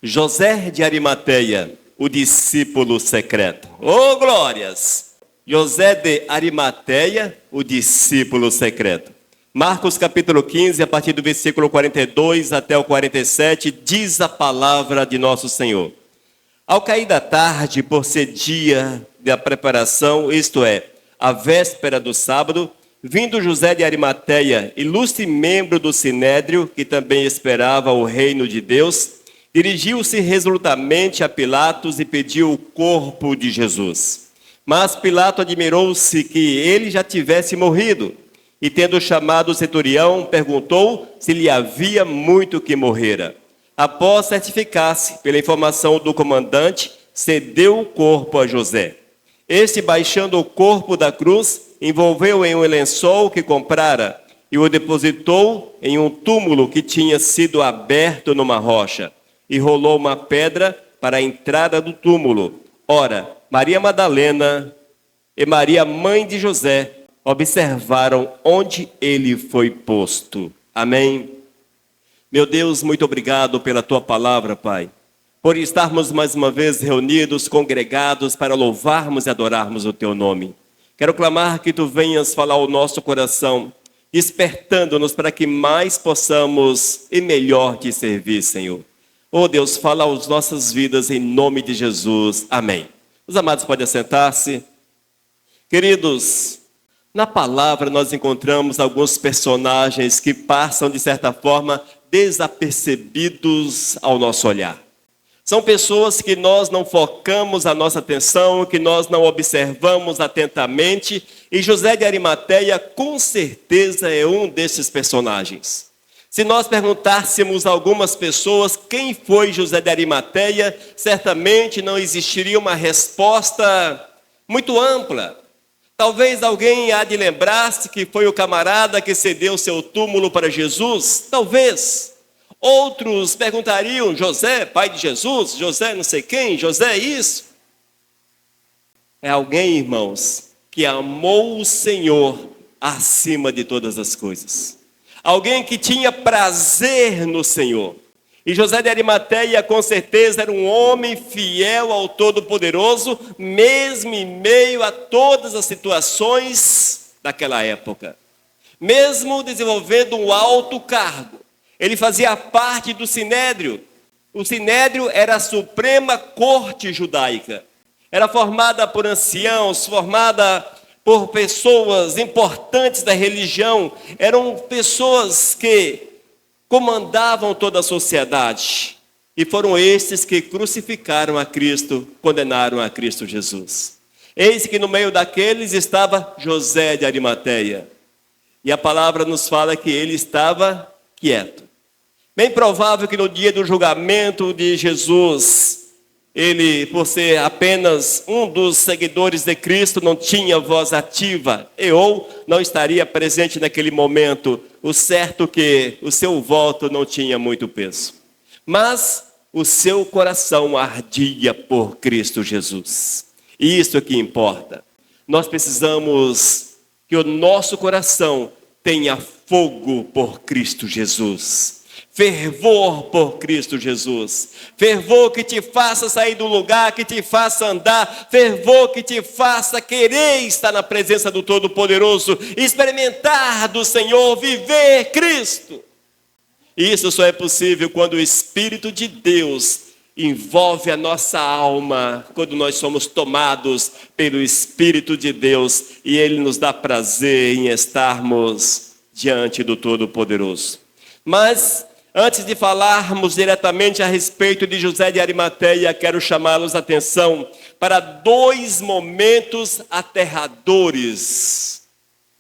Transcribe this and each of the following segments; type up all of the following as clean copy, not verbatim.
José de Arimateia, o discípulo secreto. Oh, glórias! José de Arimateia, o discípulo secreto. Marcos capítulo 15, a partir do versículo 42 até o 47, diz a palavra de nosso Senhor. Ao cair da tarde, por ser dia da preparação, isto é, a véspera do sábado, vindo José de Arimateia, ilustre membro do Sinédrio, que também esperava o reino de Deus, dirigiu-se resolutamente a Pilatos e pediu o corpo de Jesus. Mas Pilato admirou-se que ele já tivesse morrido, e tendo chamado o centurião, perguntou se lhe havia muito que morrera. Após certificar-se pela informação do comandante, cedeu o corpo a José. Este, baixando o corpo da cruz, envolveu em um lençol que comprara e o depositou em um túmulo que tinha sido aberto numa rocha, e rolou uma pedra para a entrada do túmulo. Ora, Maria Madalena e Maria, mãe de José, observaram onde ele foi posto. Amém. Meu Deus, muito obrigado pela tua palavra, Pai, por estarmos mais uma vez reunidos, congregados para louvarmos e adorarmos o teu nome. Quero clamar que tu venhas falar ao nosso coração, despertando-nos para que mais possamos e melhor te servir, Senhor. Oh Deus, fala às nossas vidas em nome de Jesus. Amém. Os amados podem assentar-se. Queridos, na palavra nós encontramos alguns personagens que passam, de certa forma, desapercebidos ao nosso olhar. São pessoas que nós não focamos a nossa atenção, que nós não observamos atentamente, e José de Arimateia, com certeza, é um desses personagens. Se nós perguntássemos a algumas pessoas quem foi José de Arimateia, certamente não existiria uma resposta muito ampla. Talvez alguém há de lembrar-se que foi o camarada que cedeu seu túmulo para Jesus, talvez. Outros perguntariam, José, pai de Jesus, José não sei quem, José isso. É alguém, irmãos, que amou o Senhor acima de todas as coisas. Alguém que tinha prazer no Senhor. E José de Arimateia, com certeza, era um homem fiel ao Todo-Poderoso, mesmo em meio a todas as situações daquela época. Mesmo desenvolvendo um alto cargo, ele fazia parte do Sinédrio. O Sinédrio era a suprema corte judaica. Era formada por anciãos, formada por pessoas importantes da religião. Eram pessoas que comandavam toda a sociedade. E foram estes que crucificaram a Cristo, condenaram a Cristo Jesus. Eis que no meio daqueles estava José de Arimateia. E a palavra nos fala que ele estava quieto. Bem provável que no dia do julgamento de Jesus, ele, por ser apenas um dos seguidores de Cristo, não tinha voz ativa, ou não estaria presente naquele momento. O certo que o seu voto não tinha muito peso. Mas o seu coração ardia por Cristo Jesus. E isso é que importa. Nós precisamos que o nosso coração tenha fogo por Cristo Jesus. Fervor por Cristo Jesus. Fervor que te faça sair do lugar, que te faça andar. Fervor que te faça querer estar na presença do Todo-Poderoso. Experimentar do Senhor, viver Cristo. E isso só é possível quando o Espírito de Deus envolve a nossa alma. Quando nós somos tomados pelo Espírito de Deus. E Ele nos dá prazer em estarmos diante do Todo-Poderoso. Mas antes de falarmos diretamente a respeito de José de Arimateia, quero chamá-los a atenção para dois momentos aterradores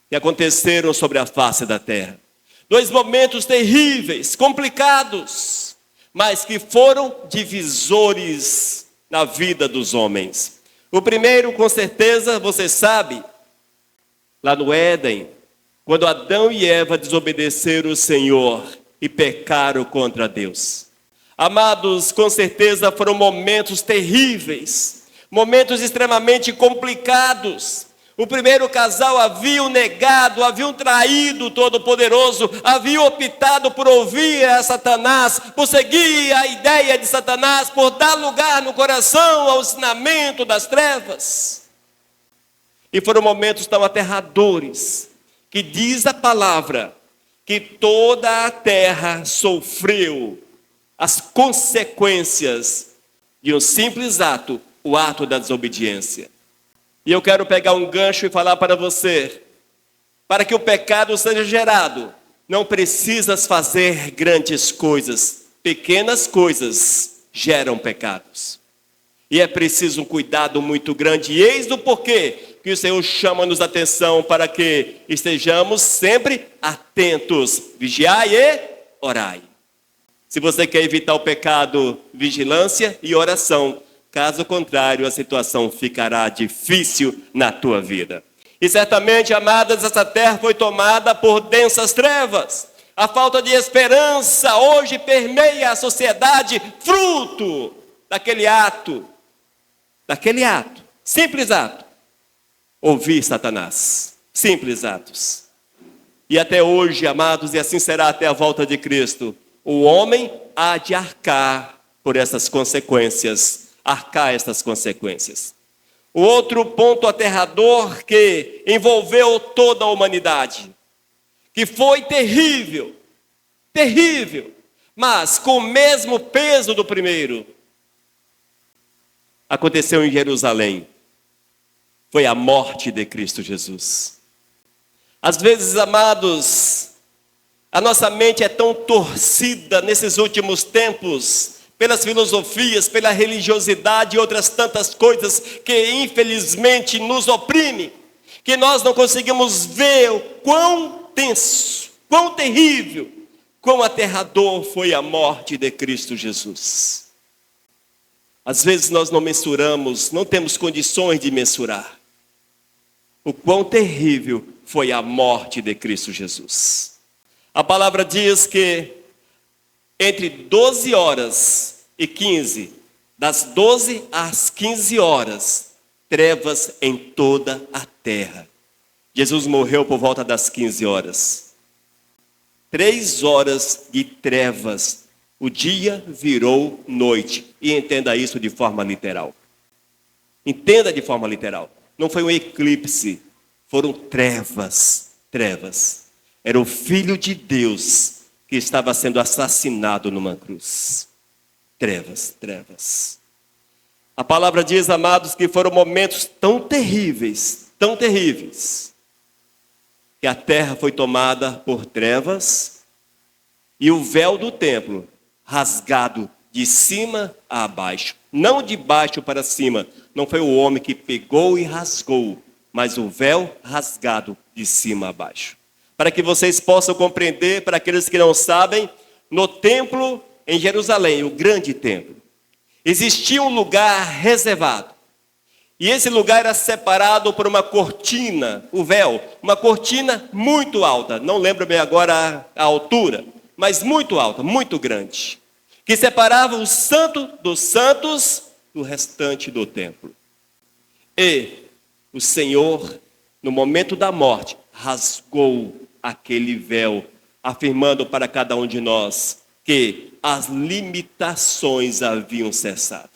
que aconteceram sobre a face da terra. Dois momentos terríveis, complicados, mas que foram divisores na vida dos homens. O primeiro, com certeza, você sabe, lá no Éden, quando Adão e Eva desobedeceram o Senhor e pecaram contra Deus. Amados, com certeza foram momentos terríveis, momentos extremamente complicados, O primeiro casal haviam negado, haviam traído o Todo-Poderoso, haviam optado por ouvir a Satanás, por seguir a ideia de Satanás, por dar lugar no coração ao ensinamento das trevas. E foram momentos tão aterradores, que diz a palavra, que toda a terra sofreu as consequências de um simples ato, o ato da desobediência. E eu quero pegar um gancho e falar para você, para que o pecado seja gerado, não precisas fazer grandes coisas, pequenas coisas geram pecados. E é preciso um cuidado muito grande, e eis o porquê que o Senhor chama-nos a atenção para que estejamos sempre atentos, vigiai e orai. Se você quer evitar o pecado, vigilância e oração. Caso contrário, a situação ficará difícil na tua vida. E certamente, amadas, essa terra foi tomada por densas trevas. A falta de esperança hoje permeia a sociedade, fruto daquele ato, simples ato. Ouvir Satanás, simples atos. E até hoje, amados, e assim será até a volta de Cristo, o homem há de arcar por essas consequências. O outro ponto aterrador que envolveu toda a humanidade, que foi terrível, mas com o mesmo peso do primeiro, aconteceu em Jerusalém. Foi a morte de Cristo Jesus. Às vezes, amados, a nossa mente é tão torcida nesses últimos tempos, pelas filosofias, pela religiosidade e outras tantas coisas que infelizmente nos oprimem, que nós não conseguimos ver o quão tenso, quão terrível, quão aterrador foi a morte de Cristo Jesus. Às vezes nós não mensuramos, não temos condições de mensurar o quão terrível foi a morte de Cristo Jesus. A palavra diz que entre 12 horas e 15, das 12 às 15 horas, trevas em toda a terra. Jesus morreu por volta das 15 horas. 3 horas de trevas. O dia virou noite. E entenda isso de forma literal. Entenda de forma literal. Não foi um eclipse, foram trevas. Era o Filho de Deus que estava sendo assassinado numa cruz. Trevas. A palavra diz, amados, que foram momentos tão terríveis, que a terra foi tomada por trevas e o véu do templo rasgado de cima a baixo. Não de baixo para cima, não foi o homem que pegou e rasgou, mas o véu rasgado de cima a baixo. Para que vocês possam compreender, para aqueles que não sabem, no templo em Jerusalém, o grande templo, existia um lugar reservado. E esse lugar era separado por uma cortina, o véu, uma cortina muito alta, não lembro bem agora a altura, mas muito alta, muito grande, que separava o santo dos santos do restante do templo. E o Senhor, no momento da morte, rasgou aquele véu, afirmando para cada um de nós que as limitações haviam cessado.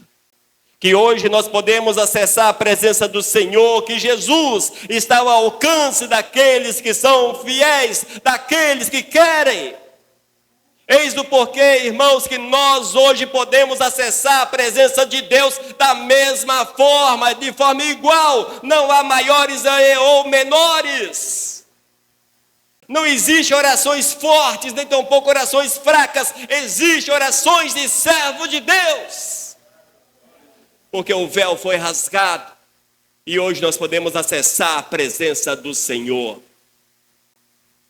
Que hoje nós podemos acessar a presença do Senhor, que Jesus está ao alcance daqueles que são fiéis, daqueles que querem. Eis o porquê, irmãos, que nós hoje podemos acessar a presença de Deus da mesma forma, de forma igual. Não há maiores ou menores. Não existe orações fortes, nem tampouco orações fracas. Existem orações de servo de Deus. Porque o véu foi rasgado. E hoje nós podemos acessar a presença do Senhor.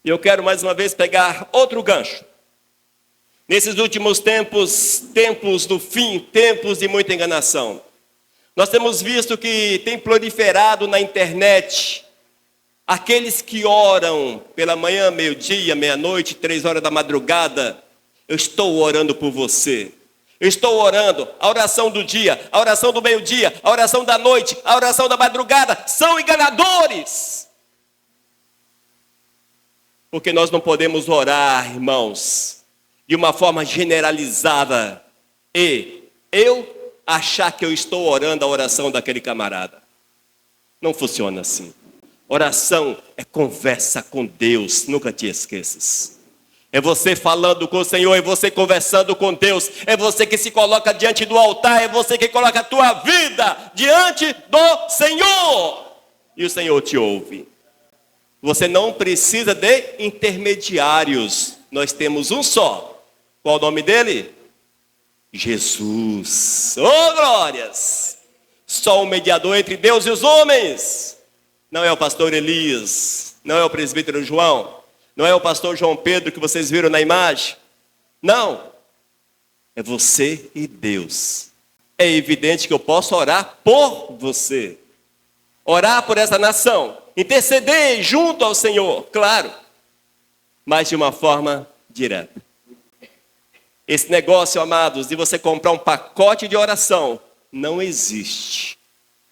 E eu quero mais uma vez pegar outro gancho. Nesses últimos tempos do fim, tempos de muita enganação. Nós temos visto que tem proliferado na internet aqueles que oram pela manhã, meio-dia, meia-noite, 3 horas da madrugada. Eu estou orando por você. Eu estou orando, a oração do dia, a oração do meio-dia, a oração da noite, a oração da madrugada, são enganadores. Porque nós não podemos orar, irmãos, de uma forma generalizada e eu achar que eu estou orando a oração daquele camarada. Não funciona assim. Oração é conversa com Deus, nunca te esqueças. É você falando com o Senhor, é você conversando com Deus, é você que se coloca diante do altar, é você que coloca a tua vida diante do Senhor. E o Senhor te ouve. Você não precisa de intermediários. Nós temos um só. Qual o nome dele? Jesus. Oh, glórias! Só um mediador entre Deus e os homens. Não é o pastor Elias, não é o presbítero João, não é o pastor João Pedro que vocês viram na imagem. Não. É você e Deus. É evidente que eu posso orar por você. Orar por essa nação. Interceder junto ao Senhor, claro. Mas de uma forma direta. Esse negócio, amados, de você comprar um pacote de oração, não existe.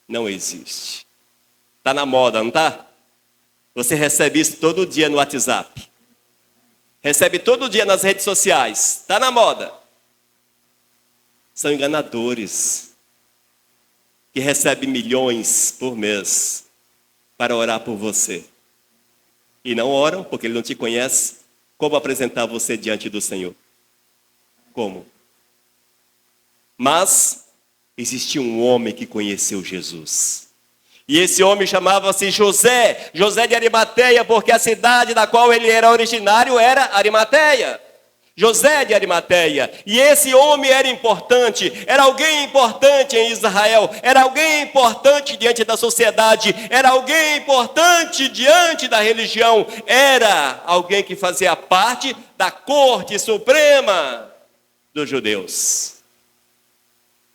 Não existe. Está na moda, não está? Você recebe isso todo dia no WhatsApp. Recebe todo dia nas redes sociais. Está na moda. São enganadores. Que recebem milhões por mês para orar por você. E não oram, porque ele não te conhece. Como apresentar você diante do Senhor? Como? Mas existia um homem que conheceu Jesus. E esse homem chamava-se José, José de Arimateia, porque a cidade da qual ele era originário era Arimateia. José de Arimateia. E esse homem era importante, era alguém importante em Israel, era alguém importante diante da sociedade, era alguém importante diante da religião, era alguém que fazia parte da corte suprema dos judeus.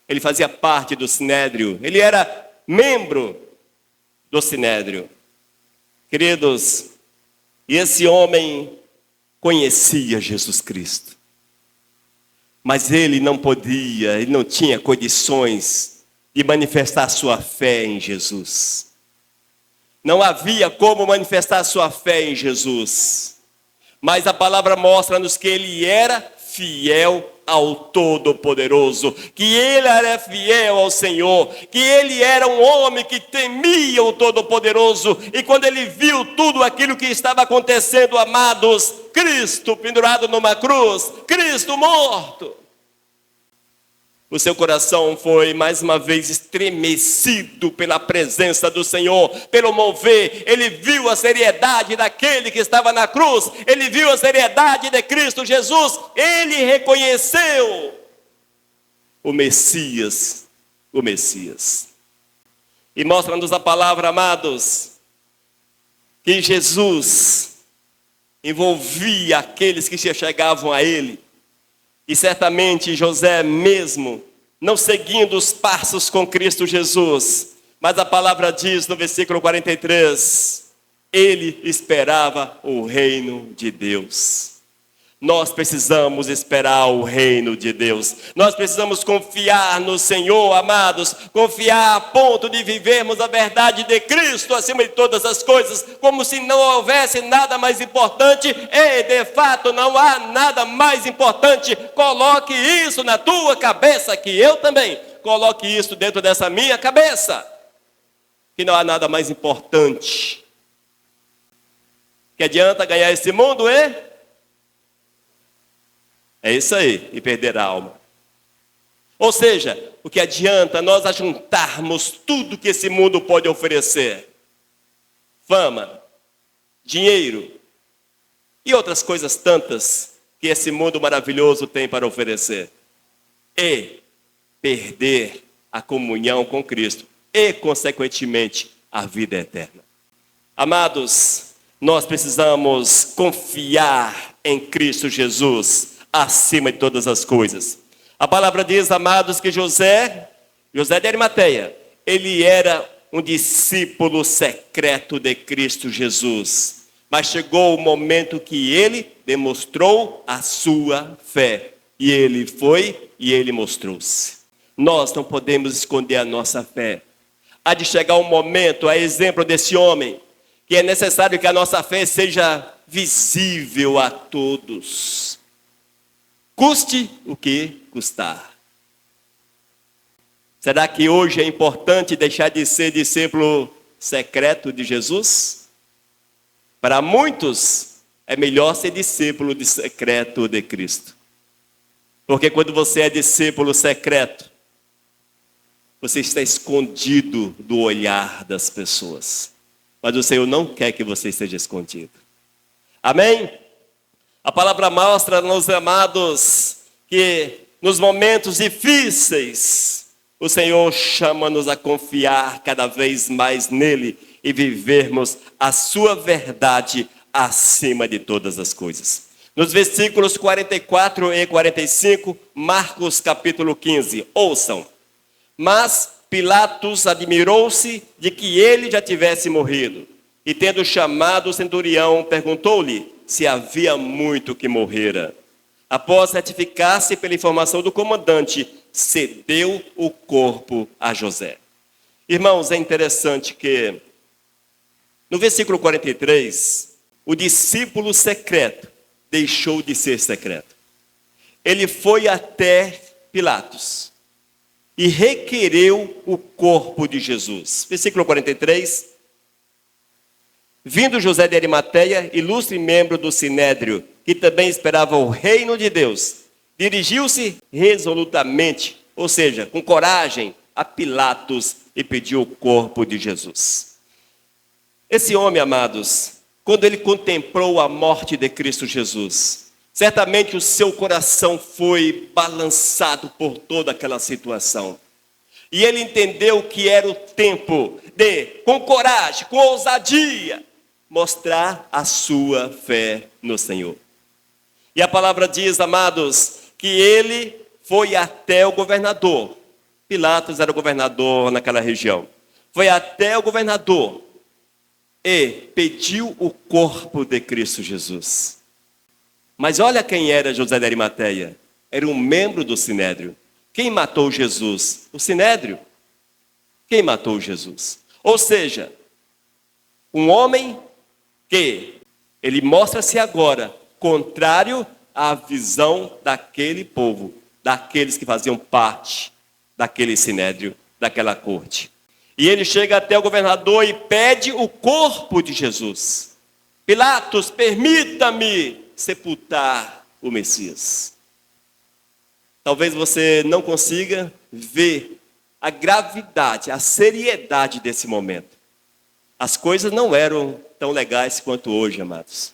Ele fazia parte do Sinédrio, ele era membro do Sinédrio. Queridos, e esse homem conhecia Jesus Cristo. Mas ele não podia, ele não tinha condições de manifestar sua fé em Jesus. Não havia como manifestar sua fé em Jesus. Mas a palavra mostra-nos que ele era fiel ao Todo-Poderoso, que ele era fiel ao Senhor, que ele era um homem que temia o Todo-Poderoso, e quando ele viu tudo aquilo que estava acontecendo, amados, Cristo pendurado numa cruz, Cristo morto, o seu coração foi mais uma vez estremecido pela presença do Senhor, pelo mover. Ele viu a seriedade daquele que estava na cruz, ele viu a seriedade de Cristo Jesus, ele reconheceu o Messias, o Messias. E mostra-nos a palavra, amados, que Jesus envolvia aqueles que se chegavam a ele. E certamente José mesmo, não seguindo os passos com Cristo Jesus, mas a palavra diz no versículo 43, ele esperava o reino de Deus. Nós precisamos esperar o reino de Deus. Nós precisamos confiar no Senhor, amados. Confiar a ponto de vivermos a verdade de Cristo acima de todas as coisas. Como se não houvesse nada mais importante. E de fato não há nada mais importante. Coloque isso na tua cabeça, que eu também coloque isso dentro dessa minha cabeça. Que não há nada mais importante. Que adianta ganhar esse mundo, É isso aí, e perder a alma. Ou seja, o que adianta nós ajuntarmos tudo que esse mundo pode oferecer? Fama, dinheiro e outras coisas tantas que esse mundo maravilhoso tem para oferecer. E perder a comunhão com Cristo e, consequentemente, a vida eterna. Amados, nós precisamos confiar em Cristo Jesus acima de todas as coisas. A palavra diz, amados, que José de Arimateia, ele era um discípulo secreto de Cristo Jesus. Mas chegou o momento que ele demonstrou a sua fé. E ele foi e ele mostrou-se. Nós não podemos esconder a nossa fé. Há de chegar um momento, a exemplo desse homem, que é necessário que a nossa fé seja visível a todos. Custe o que custar. Será que hoje é importante deixar de ser discípulo secreto de Jesus? Para muitos, é melhor ser discípulo de secreto de Cristo. Porque quando você é discípulo secreto, você está escondido do olhar das pessoas. Mas o Senhor não quer que você esteja escondido. Amém? A palavra mostra, meus amados, que nos momentos difíceis, o Senhor chama-nos a confiar cada vez mais nele e vivermos a sua verdade acima de todas as coisas. Nos versículos 44 e 45, Marcos capítulo 15, ouçam. Mas Pilatos admirou-se de que ele já tivesse morrido, e tendo chamado o centurião, perguntou-lhe se havia muito que morrera. Após retificar-se pela informação do comandante, cedeu o corpo a José. Irmãos, é interessante que no versículo 43, o discípulo secreto deixou de ser secreto. Ele foi até Pilatos e requereu o corpo de Jesus. Versículo 43. Vindo José de Arimateia, ilustre membro do Sinédrio, que também esperava o reino de Deus, dirigiu-se resolutamente, ou seja, com coragem, a Pilatos e pediu o corpo de Jesus. Esse homem, amados, quando ele contemplou a morte de Cristo Jesus, certamente o seu coração foi balançado por toda aquela situação. E ele entendeu que era o tempo de, com coragem, com ousadia, mostrar a sua fé no Senhor. E a palavra diz, amados, que ele foi até o governador. Pilatos era o governador naquela região. Foi até o governador e pediu o corpo de Cristo Jesus. Mas olha quem era José de Arimateia. Era um membro do Sinédrio. Quem matou Jesus? O Sinédrio. Quem matou Jesus? Ou seja, um homem que ele mostra-se agora contrário à visão daquele povo, daqueles que faziam parte daquele Sinédrio, daquela corte. E ele chega até o governador e pede o corpo de Jesus. Pilatos, permita-me sepultar o Messias. Talvez você não consiga ver a gravidade, a seriedade desse momento. As coisas não eram tão legais quanto hoje, amados.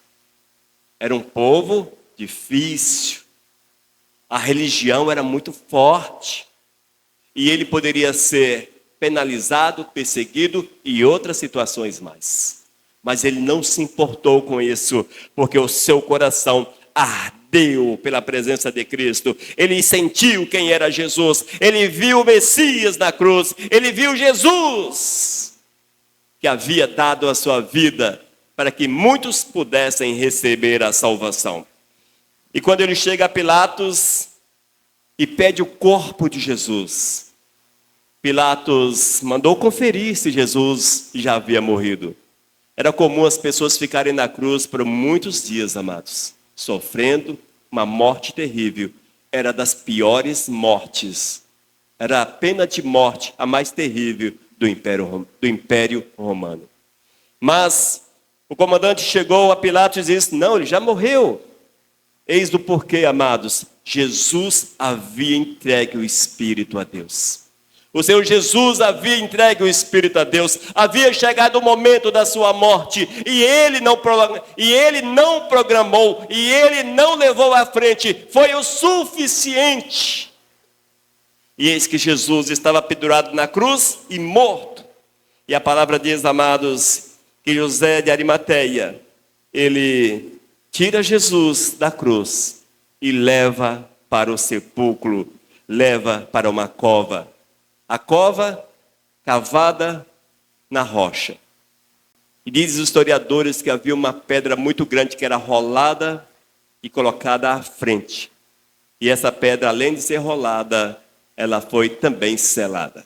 Era um povo difícil. A religião era muito forte. E ele poderia ser penalizado, perseguido e outras situações mais. Mas ele não se importou com isso, porque o seu coração ardeu pela presença de Cristo. Ele sentiu quem era Jesus. Ele viu o Messias na cruz. Ele viu Jesus, que havia dado a sua vida para que muitos pudessem receber a salvação. E quando ele chega a Pilatos e pede o corpo de Jesus, Pilatos mandou conferir se Jesus já havia morrido. Era comum as pessoas ficarem na cruz por muitos dias, amados, sofrendo uma morte terrível. Era das piores mortes. Era a pena de morte, a mais terrível do Império Romano. Mas o comandante chegou a Pilatos e disse, não, ele já morreu. Eis do porquê, amados, Jesus havia entregue o Espírito a Deus. O Senhor Jesus havia entregue o Espírito a Deus. Havia chegado o momento da sua morte. E ele não programou. E ele não levou à frente. Foi o suficiente. E eis que Jesus estava pendurado na cruz e morto. E a palavra diz, amados, que José de Arimateia, ele tira Jesus da cruz e leva para o sepulcro, leva para uma cova. A cova cavada na rocha. E dizem os historiadores que havia uma pedra muito grande que era rolada e colocada à frente. E essa pedra, além de ser rolada, ela foi também selada,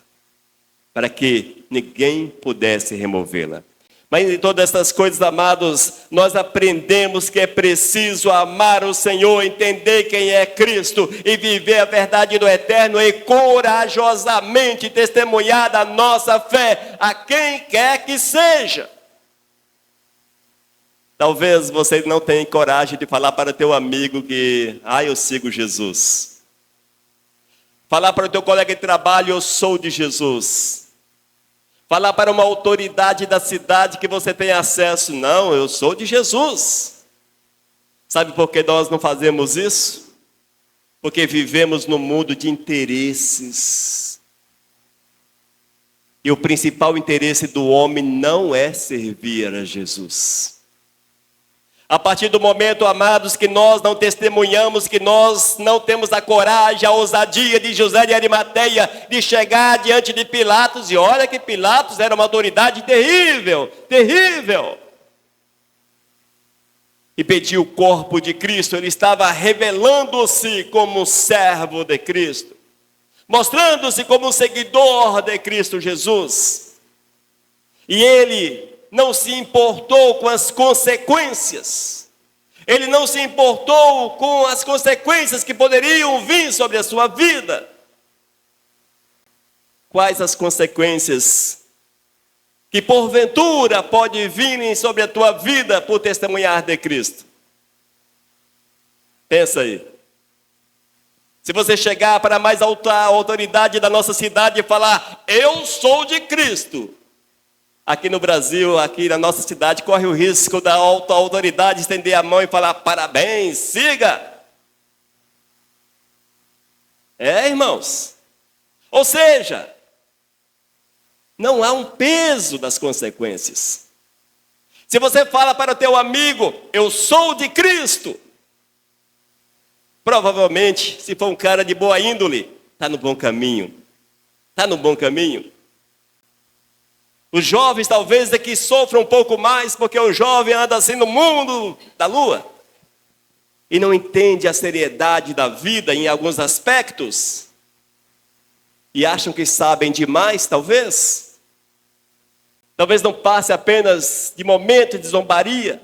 para que ninguém pudesse removê-la. Mas em todas essas coisas, amados, nós aprendemos que é preciso amar o Senhor, entender quem é Cristo e viver a verdade do eterno e corajosamente testemunhar da nossa fé a quem quer que seja. Talvez você não tenha coragem de falar para teu amigo que, eu sigo Jesus. Falar para o teu colega de trabalho, eu sou de Jesus. Falar para uma autoridade da cidade que você tem acesso, não, eu sou de Jesus. Sabe por que nós não fazemos isso? Porque vivemos num mundo de interesses. E o principal interesse do homem não é servir a Jesus. A partir do momento, amados, que nós não testemunhamos, que nós não temos a coragem, a ousadia de José de Arimateia de chegar diante de Pilatos, e olha que Pilatos era uma autoridade terrível, terrível, e pedir o corpo de Cristo. Ele estava revelando-se como servo de Cristo, mostrando-se como um seguidor de Cristo Jesus, e ele não se importou com as consequências. Ele não se importou com as consequências que poderiam vir sobre a sua vida. Quais as consequências que porventura podem vir sobre a tua vida por testemunhar de Cristo? Pensa aí. Se você chegar para a mais alta autoridade da nossa cidade e falar, eu sou de Cristo, aqui no Brasil, aqui na nossa cidade, corre o risco da alta autoridade estender a mão e falar, parabéns, siga. Irmãos. Ou seja, não há um peso das consequências. Se você fala para o teu amigo, eu sou de Cristo, provavelmente, se for um cara de boa índole, está no bom caminho. Está no bom caminho. Os jovens talvez é que sofram um pouco mais, porque o jovem anda assim no mundo da lua e não entende a seriedade da vida em alguns aspectos e acham que sabem demais, talvez. Talvez não passe apenas de momento de zombaria,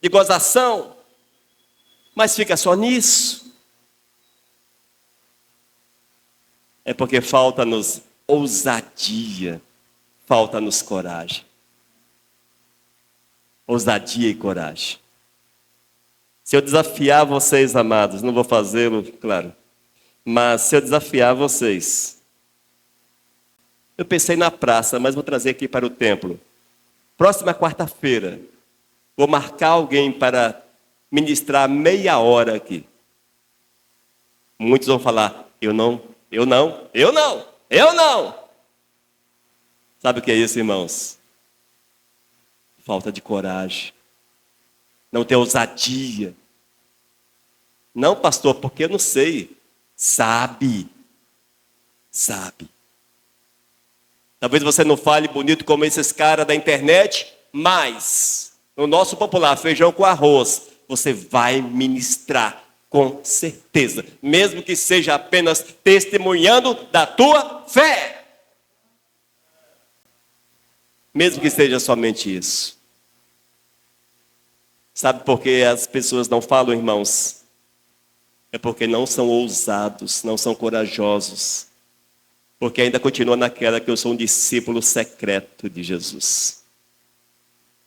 de gozação, mas fica só nisso. É porque falta-nos ousadia. Falta-nos coragem. Ousadia e coragem. Se eu desafiar vocês, amados, não vou fazê-lo, claro, mas se eu desafiar vocês, eu pensei na praça, mas vou trazer aqui para o templo. Próxima quarta-feira, vou marcar alguém para ministrar meia hora aqui. Muitos vão falar, eu não. Sabe o que é isso, irmãos? Falta de coragem. Não ter ousadia. Não, pastor, porque eu não sei. Sabe. Talvez você não fale bonito como esses caras da internet, mas no nosso popular, feijão com arroz, você vai ministrar com certeza. Mesmo que seja apenas testemunhando da tua fé. Mesmo que seja somente isso. Sabe por que as pessoas não falam, irmãos? É porque não são ousados, não são corajosos. Porque ainda continua naquela que eu sou um discípulo secreto de Jesus.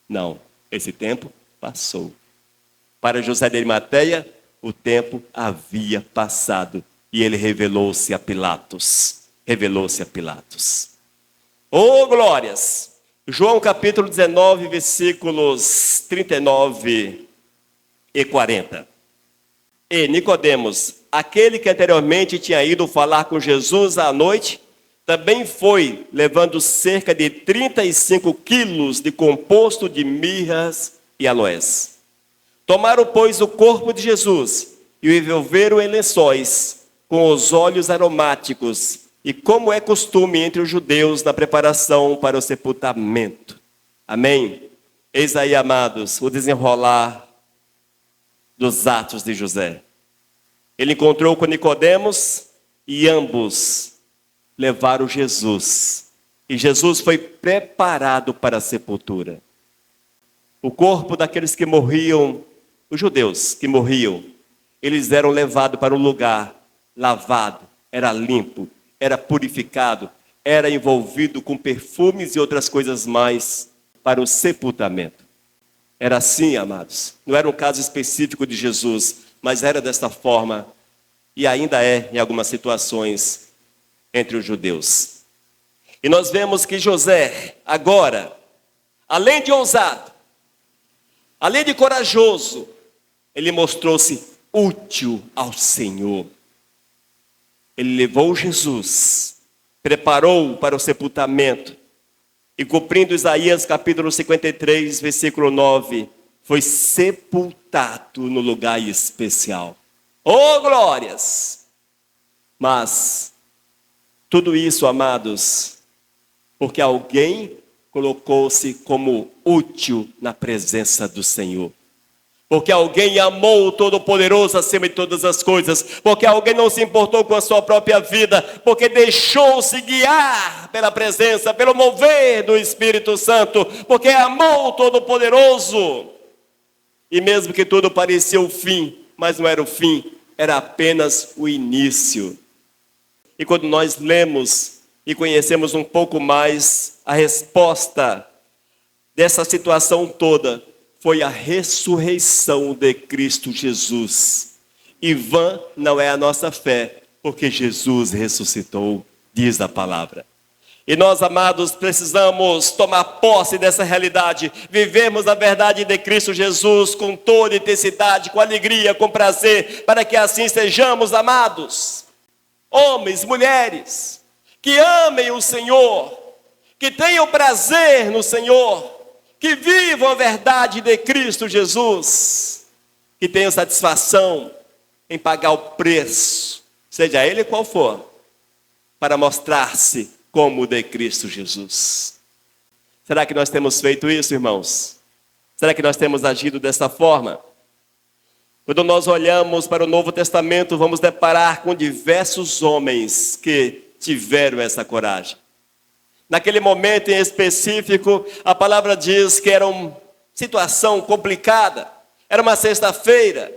Não, esse tempo passou. Para José de Arimateia, o tempo havia passado. E ele revelou-se a Pilatos. Oh, glórias! João capítulo 19, versículos 39 e 40. E Nicodemos, aquele que anteriormente tinha ido falar com Jesus à noite, também foi, levando cerca de 35 quilos de composto de mirras e aloés. Tomaram, pois, o corpo de Jesus e o envolveram em lençóis, com os óleos aromáticos, e como é costume entre os judeus na preparação para o sepultamento. Amém? Eis aí, amados, o desenrolar dos atos de José. Ele encontrou com Nicodemos e ambos levaram Jesus. E Jesus foi preparado para a sepultura. O corpo daqueles que morriam, os judeus que morriam, eles eram levados para um lugar lavado, era limpo, era purificado, era envolvido com perfumes e outras coisas mais para o sepultamento. Era assim, amados. Não era um caso específico de Jesus, mas era desta forma e ainda é em algumas situações entre os judeus. E nós vemos que José, agora, além de ousado, além de corajoso, ele mostrou-se útil ao Senhor. Ele levou Jesus, preparou-o para o sepultamento e, cumprindo Isaías capítulo 53, versículo 9, foi sepultado no lugar especial. Oh, glórias! Mas tudo isso, amados, porque alguém colocou-se como útil na presença do Senhor. Porque alguém amou o Todo-Poderoso acima de todas as coisas. Porque alguém não se importou com a sua própria vida. Porque deixou-se guiar pela presença, pelo mover do Espírito Santo. Porque amou o Todo-Poderoso. E mesmo que tudo parecia o fim, mas não era o fim, era apenas o início. E quando nós lemos e conhecemos um pouco mais a resposta dessa situação toda, foi a ressurreição de Cristo Jesus. E vã não é a nossa fé, porque Jesus ressuscitou, diz a palavra. E nós, amados, precisamos tomar posse dessa realidade, vivermos a verdade de Cristo Jesus com toda intensidade, com alegria, com prazer, para que assim sejamos, amados. Homens, mulheres, que amem o Senhor, que tenham prazer no Senhor, que vivam a verdade de Cristo Jesus, que tenham satisfação em pagar o preço, seja ele qual for, para mostrar-se como o de Cristo Jesus. Será que nós temos feito isso, irmãos? Será que nós temos agido dessa forma? Quando nós olhamos para o Novo Testamento, vamos deparar com diversos homens que tiveram essa coragem. Naquele momento em específico, a palavra diz que era uma situação complicada, era uma sexta-feira,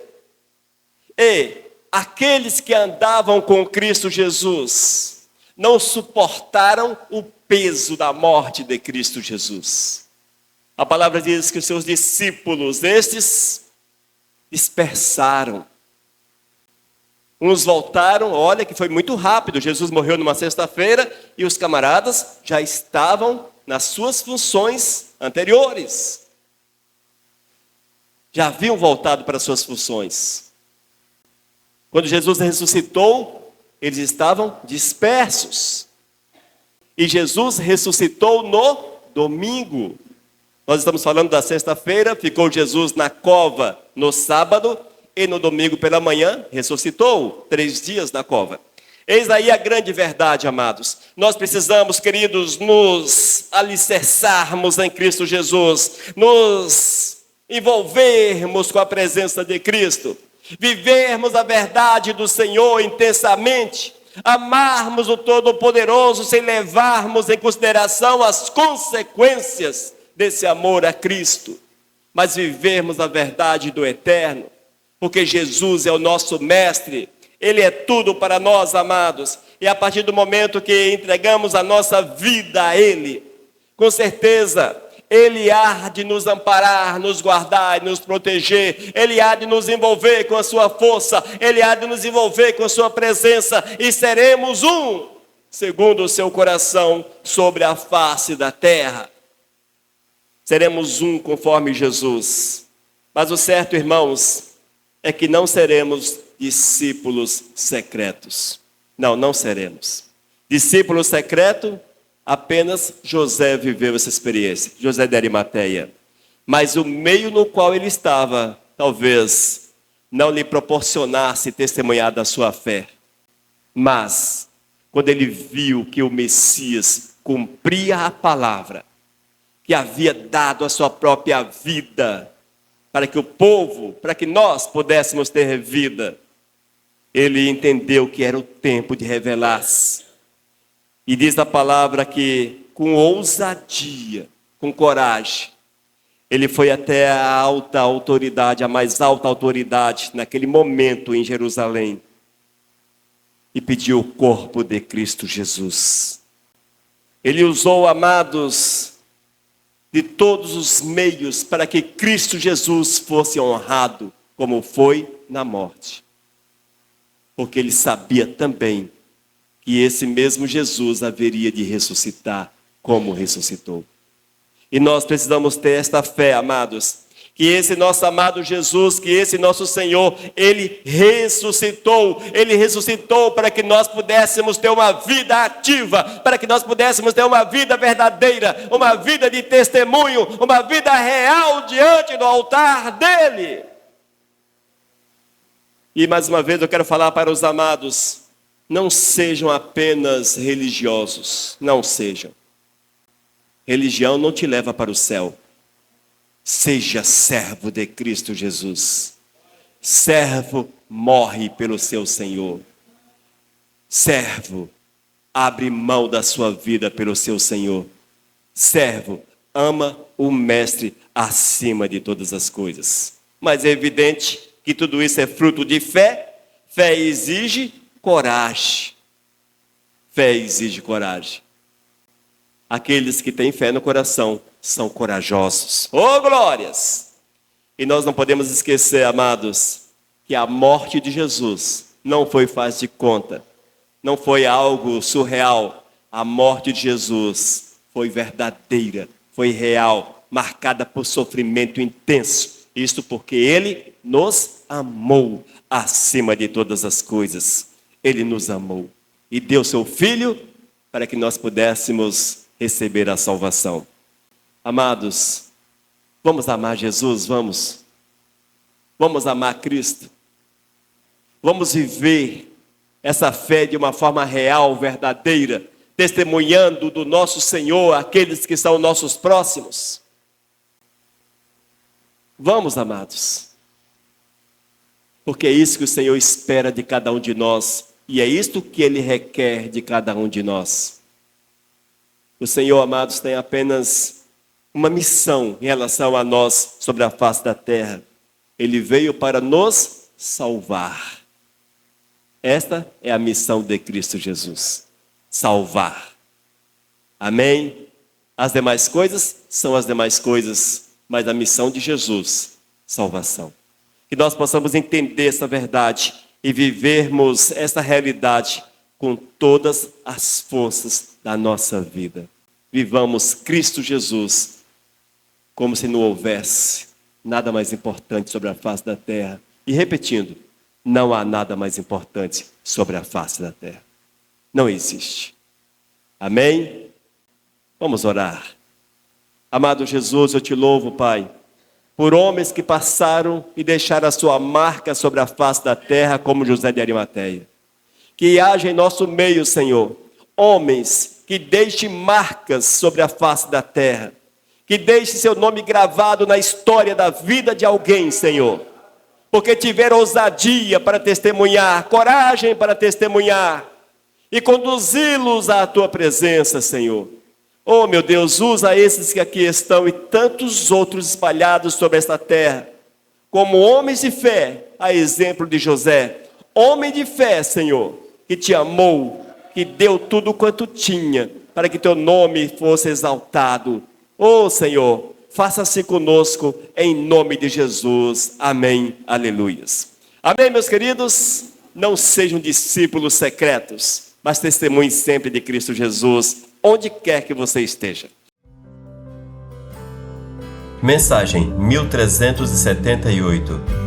e aqueles que andavam com Cristo Jesus não suportaram o peso da morte de Cristo Jesus. A palavra diz que os seus discípulos, estes, dispersaram. Uns voltaram, olha que foi muito rápido, Jesus morreu numa sexta-feira e os camaradas já estavam nas suas funções anteriores. Já haviam voltado para as suas funções. Quando Jesus ressuscitou, eles estavam dispersos. E Jesus ressuscitou no domingo. Nós estamos falando da sexta-feira, ficou Jesus na cova no sábado, e no domingo pela manhã, ressuscitou, 3 dias na cova. Eis aí a grande verdade, amados. Nós precisamos, queridos, nos alicerçarmos em Cristo Jesus, nos envolvermos com a presença de Cristo, vivermos a verdade do Senhor intensamente, amarmos o Todo-Poderoso sem levarmos em consideração as consequências desse amor a Cristo, mas vivermos a verdade do eterno. Porque Jesus é o nosso mestre, Ele é tudo para nós, amados. E a partir do momento que entregamos a nossa vida a Ele, com certeza, Ele há de nos amparar, nos guardar e nos proteger. Ele há de nos envolver com a sua força, Ele há de nos envolver com a sua presença. E seremos um, segundo o seu coração, sobre a face da terra. Seremos um conforme Jesus. Mas o certo, irmãos, é que não seremos discípulos secretos. Não seremos. Discípulo secreto, apenas José viveu essa experiência. José de Arimateia. Mas o meio no qual ele estava, talvez, não lhe proporcionasse testemunhar da sua fé. Mas, quando ele viu que o Messias cumpria a palavra, que havia dado a sua própria vida, para que o povo, para que nós pudéssemos ter vida, ele entendeu que era o tempo de revelar-se. E diz a palavra que, com ousadia, com coragem, ele foi até a alta autoridade, a mais alta autoridade, naquele momento em Jerusalém, e pediu o corpo de Cristo Jesus. Ele usou, amados, de todos os meios para que Cristo Jesus fosse honrado, como foi na morte. Porque ele sabia também que esse mesmo Jesus haveria de ressuscitar, como ressuscitou. E nós precisamos ter esta fé, amados, que esse nosso amado Jesus, que esse nosso Senhor, Ele ressuscitou para que nós pudéssemos ter uma vida ativa, para que nós pudéssemos ter uma vida verdadeira, uma vida de testemunho, uma vida real diante do altar dEle. E mais uma vez eu quero falar para os amados, não sejam apenas religiosos, não sejam. Religião não te leva para o céu. Seja servo de Cristo Jesus. Servo morre pelo seu Senhor. Servo abre mão da sua vida pelo seu Senhor. Servo ama o Mestre acima de todas as coisas. Mas é evidente que tudo isso é fruto de fé. Fé exige coragem. Fé exige coragem. Aqueles que têm fé no coração são corajosos. Oh, glórias! E nós não podemos esquecer, amados, que a morte de Jesus não foi faz de conta. Não foi algo surreal. A morte de Jesus foi verdadeira, foi real, marcada por sofrimento intenso. Isto porque Ele nos amou acima de todas as coisas. Ele nos amou e deu seu Filho para que nós pudéssemos receber a salvação. Amados, vamos amar Jesus, vamos amar Cristo, vamos viver essa fé de uma forma real, verdadeira, testemunhando do nosso Senhor aqueles que são nossos próximos. Vamos, amados, porque é isso que o Senhor espera de cada um de nós, e é isto que Ele requer de cada um de nós. O Senhor, amados, tem apenas uma missão em relação a nós sobre a face da terra. Ele veio para nos salvar. Esta é a missão de Cristo Jesus. Salvar. Amém? As demais coisas são as demais coisas, mas a missão de Jesus, salvação. Que nós possamos entender essa verdade e vivermos essa realidade com todas as forças da nossa vida. Vivamos Cristo Jesus como se não houvesse nada mais importante sobre a face da terra. E repetindo, não há nada mais importante sobre a face da terra. Não existe. Amém? Vamos orar. Amado Jesus, eu te louvo, Pai, por homens que passaram e deixaram a sua marca sobre a face da terra, como José de Arimateia. Que haja em nosso meio, Senhor, homens que deixem marcas sobre a face da terra, que deixe seu nome gravado na história da vida de alguém, Senhor, porque tiveram ousadia para testemunhar, coragem para testemunhar, e conduzi-los à Tua presença, Senhor. Oh, meu Deus, usa esses que aqui estão e tantos outros espalhados sobre esta terra, como homens de fé, a exemplo de José, homem de fé, Senhor, que te amou, que deu tudo quanto tinha, para que teu nome fosse exaltado. Oh, Senhor, faça-se conosco, em nome de Jesus. Amém. Aleluias. Amém, meus queridos? Não sejam discípulos secretos, mas testemunhem sempre de Cristo Jesus, onde quer que você esteja. Mensagem 1378